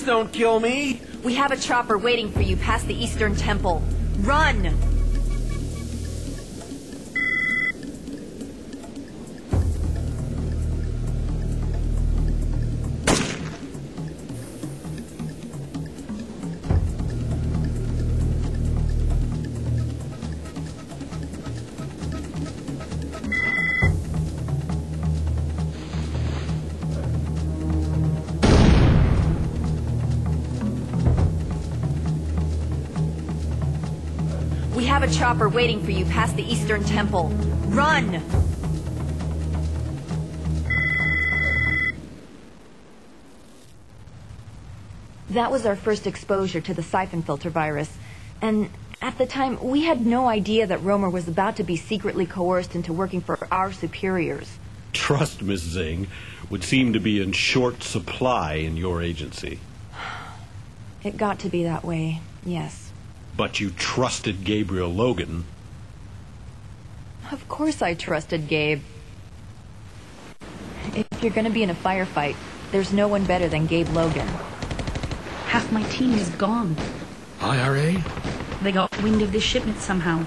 Please don't kill me! We have a chopper waiting for you past the Eastern Temple. Run! We have a chopper waiting for you past the Eastern Temple. Run! That was our first exposure to the Syphon filter virus. And at the time, we had no idea that Romer was about to be secretly coerced into working for our superiors. Trust, Miss Zing, would seem to be in short supply in your agency. It got to be that way, yes. But you trusted Gabriel Logan. Of course I trusted Gabe. If you're gonna be in a firefight, there's no one better than Gabe Logan. Half my team is gone. IRA? They got wind of this shipment somehow.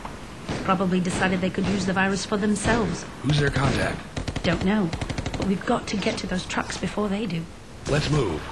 Probably decided they could use the virus for themselves. Who's their contact? Don't know. But we've got to get to those trucks before they do. Let's move.